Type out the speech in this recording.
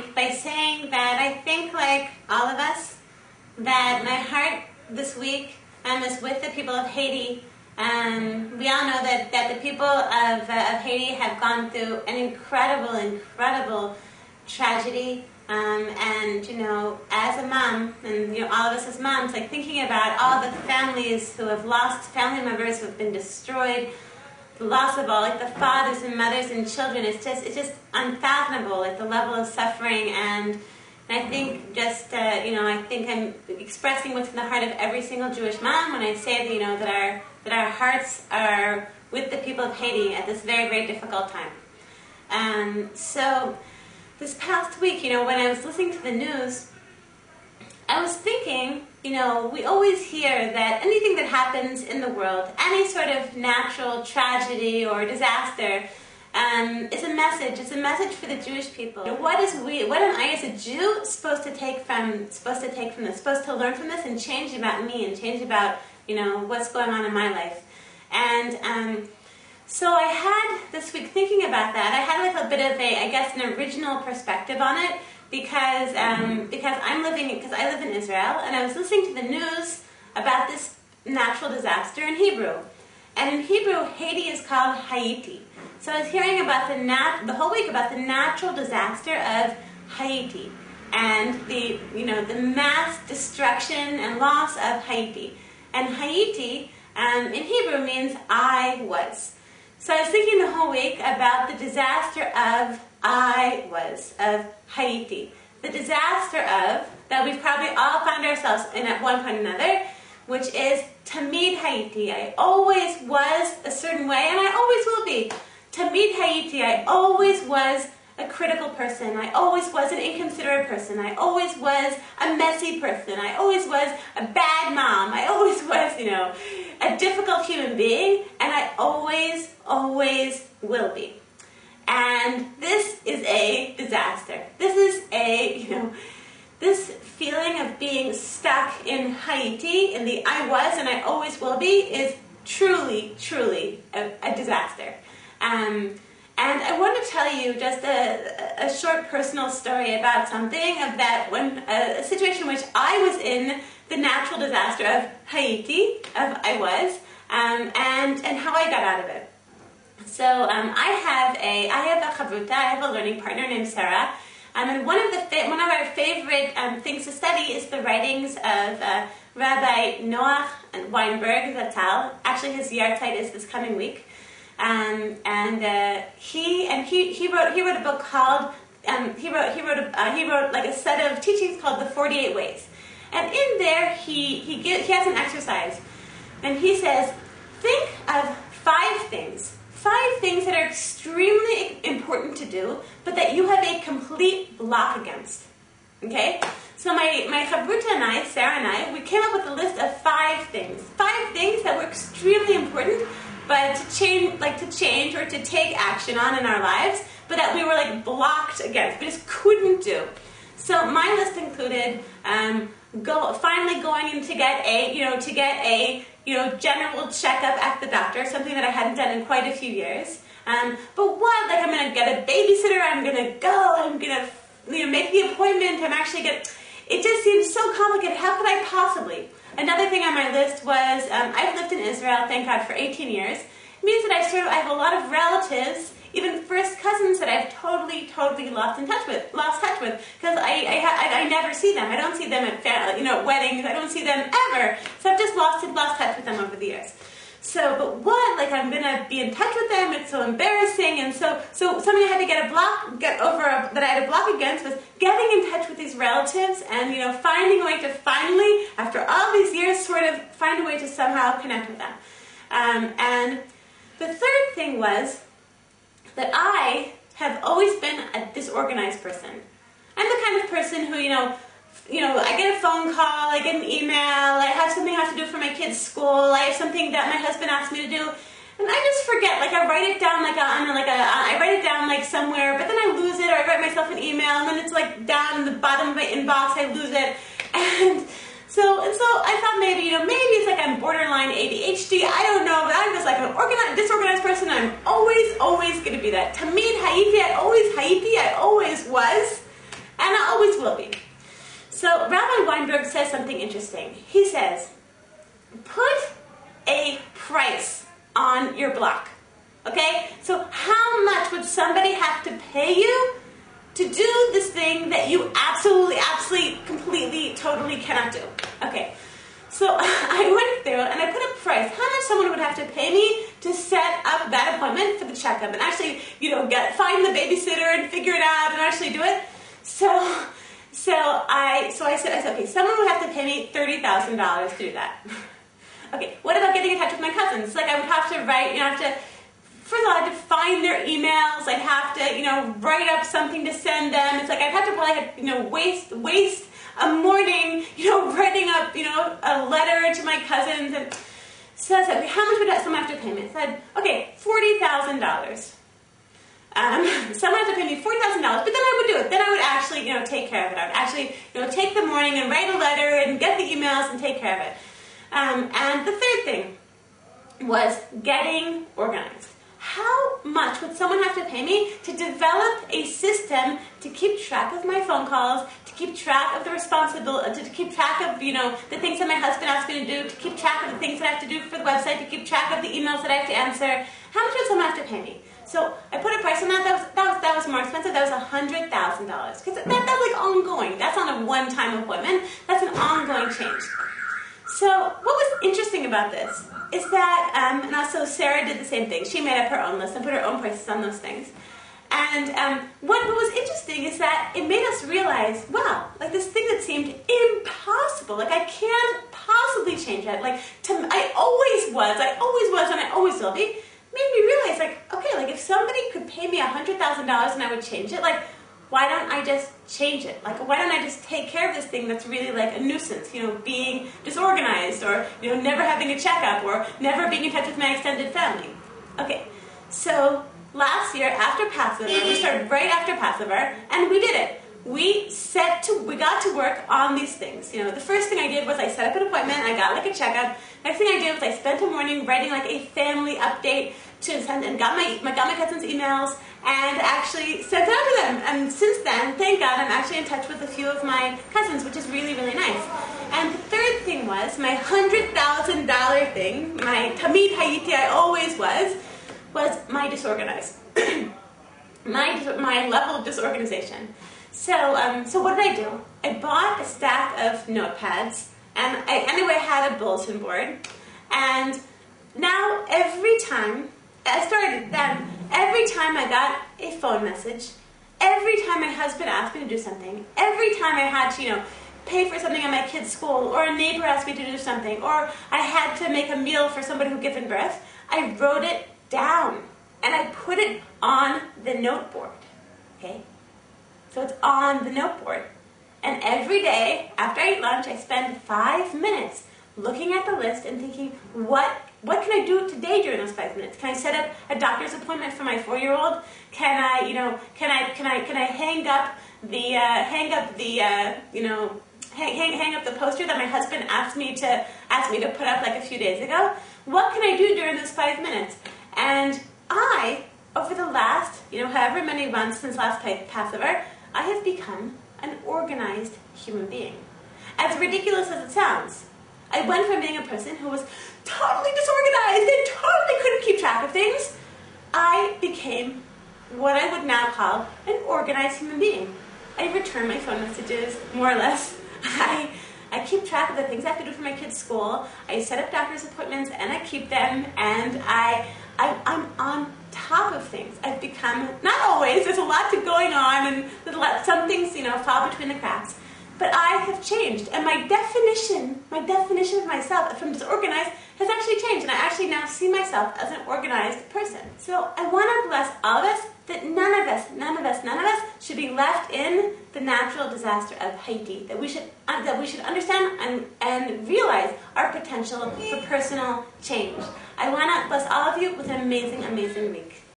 week by saying that I think, like all of us, that my heart this week is with the people of Haiti. We all know that the people of Haiti have gone through an incredible tragedy. And, you know, as a mom, and, you know, all of us as moms, like thinking about all the families who have lost family members who have been destroyed, the loss of all, like the fathers and mothers and children, it's just unfathomable, like the level of suffering. And I think just, you know, I think I'm expressing what's in the heart of every single Jewish mom when I say that, you know, that our hearts are with the people of Haiti at this very difficult time. So this past week, you know, when I was listening to the news, I was thinking, you know, we always hear that anything that happens in the world, any sort of natural tragedy or disaster, is a message. It's a message for the Jewish people. You know, what am I as a Jew supposed to take from this? Supposed to learn from this and change about me and change about, you know, what's going on in my life. And so I had this week thinking about that. I had like a bit of an original perspective on it because I live in Israel, and I was listening to the news about this natural disaster in Hebrew. And in Hebrew, Haiti is called Haiti. So I was hearing about the whole week about the natural disaster of Haiti and the mass destruction and loss of Haiti. And Haiti in Hebrew means I was. So I was thinking the whole week about the disaster of Haiti. The disaster of, that we've probably all found ourselves in at one point or another, which is Tamid Haiti. I always was a certain way, and I always will be. Tamid Haiti, I always was a critical person. I always was an inconsiderate person. I always was a messy person. I always was a bad mom. I always was, you know, a difficult human being, and I always will be. And this is a disaster. This is this feeling of being stuck in Haiti, in the I was and I always will be, is truly a disaster. And I want to tell you just a short personal story about something of that when a situation in which I was in the natural disaster of Haiti, of I was, and how I got out of it. So I have a chavruta, I have a learning partner named Sarah, and one of our favorite things to study is the writings of Rabbi Noach Weinberg Zatzal. Actually, his yahrzeit is this coming week. He wrote a book called he wrote like a set of teachings called the 48 Ways, and in there he has an exercise, and he says, think of five things that are extremely important to do, but that you have a complete block against. Okay, so my chavruta and I, Sarah and I, we came up with a list of five things that were extremely important, but to change or to take action on in our lives, but that we were like blocked against, we just couldn't do. So my list included finally going in to get a general checkup at the doctor, something that I hadn't done in quite a few years. But what? Like, I'm going to get a babysitter. I'm going to go. I'm going to make the appointment. It just seems so complicated. How could I possibly? Another thing on my list was I've lived in Israel, thank God, for 18 years. It means that I have a lot of relatives, even first cousins, that I've totally lost touch with, because I never see them. I don't see them at weddings. I don't see them ever. So I've just lost touch with them over the years. So, but what? Like, I'm gonna be in touch with them. It's so embarrassing. And so something I had to that I had a block against was getting in touch with these relatives and finding a way to finally, after all these years, sort of find a way to somehow connect with them. And the third thing was that I have always been a disorganized person. I'm the kind of person who, I get a phone call, I get an email, I have something I have to do for my kids' school, I have something that my husband asked me to do, and I just forget. Like, I write it down I write it down like somewhere, but then I lose it, or I write myself an email, and then it's like down in the bottom of my inbox, I lose it, and so I thought maybe it's like I'm borderline ADHD, I don't know, but I'm just like an disorganized person. I'm always going to be that. Tamid Haiti, I always was. I always will be. So Rabbi Weinberg says something interesting. He says, put a price on your block. Okay? So how much would somebody have to pay you to do this thing that you absolutely, completely, totally cannot do? Okay. So I went through and I put a price. How much someone would have to pay me to set up that appointment for the checkup and actually, find the babysitter and figure it out and actually do it. So I said, okay, someone would have to pay me $30,000 to do that. Okay, what about getting in touch with my cousins? Like I would have to write, first of all, I had to find their emails. I'd have to, write up something to send them. It's like I'd have to probably, waste a morning, writing up, a letter to my cousins. And so I said, okay, how much would someone have to pay me? I said, okay, $40,000. Someone had to pay me $40,000, but then I would do it. Then I would actually, take care of it. I would actually, take the morning and write a letter and get the emails and take care of it. And the third thing was getting organized. How much would someone have to pay me to develop a system to keep track of my phone calls, to keep track of the responsibility, to keep track of, the things that my husband asked me to do, to keep track of the things that I have to do for the website, to keep track of the emails that I have to answer? How much would someone have to pay me? So I put a price on that. That was more expensive. That was $100,000 because that's like ongoing. That's not a one-time appointment. That's an ongoing change. So what was interesting about this is that, and also Sarah did the same thing. She made up her own list and put her own prices on those things. And what was interesting is that it made us realize, wow, like this thing that seemed impossible, like I can't possibly change it. Like I always was, and I always will be. Made me realize, like, okay, like if somebody could pay me $100,000 and I would change it, like, why don't I just change it? Like, why don't I just take care of this thing that's really like a nuisance, being disorganized or, never having a checkup or never being in touch with my extended family? Okay, so last year after Passover, we started right after Passover, and we did it. We got to work on these things. The first thing I did was I set up an appointment, I got like a checkup. Next thing I did was I spent a morning writing like a family update to send and got my cousin's emails and actually sent it out to them. And since then, thank God, I'm actually in touch with a few of my cousins, which is really, really nice. And the third thing was my $100,000 thing, my Tamid Hayiti, I always was my disorganized. my level of disorganization. So what did I do? I bought a stack of notepads, and I had a bulletin board. And now every time I got a phone message, every time my husband asked me to do something, every time I had to, pay for something at my kid's school, or a neighbor asked me to do something, or I had to make a meal for somebody who'd given birth, I wrote it down and I put it on the noteboard. Okay? So it's on the noteboard. And every day after I eat lunch, I spend 5 minutes looking at the list and thinking, what can I do today during those 5 minutes? Can I set up a doctor's appointment for my 4-year-old? Can I hang up the poster that my husband asked me to put up like a few days ago? What can I do during those 5 minutes? And over the last, however many months since last Passover, I have become an organized human being. As ridiculous as it sounds, I went from being a person who was totally disorganized and totally couldn't keep track of things. I became what I would now call an organized human being. I return my phone messages, more or less. I keep track of the things I have to do for my kids' school. I set up doctor's appointments and I keep them, and I'm on top of things. I've become, not always, there's a lot going on, and some things, fall between the cracks. But I have changed, and my definition of myself from disorganized has actually changed, and I actually now see myself as an organized person. So I want to bless all of us that none of us should be left in the natural disaster of Haiti. That we should understand and realize our potential for personal change. I want to bless all of you with an amazing, amazing week.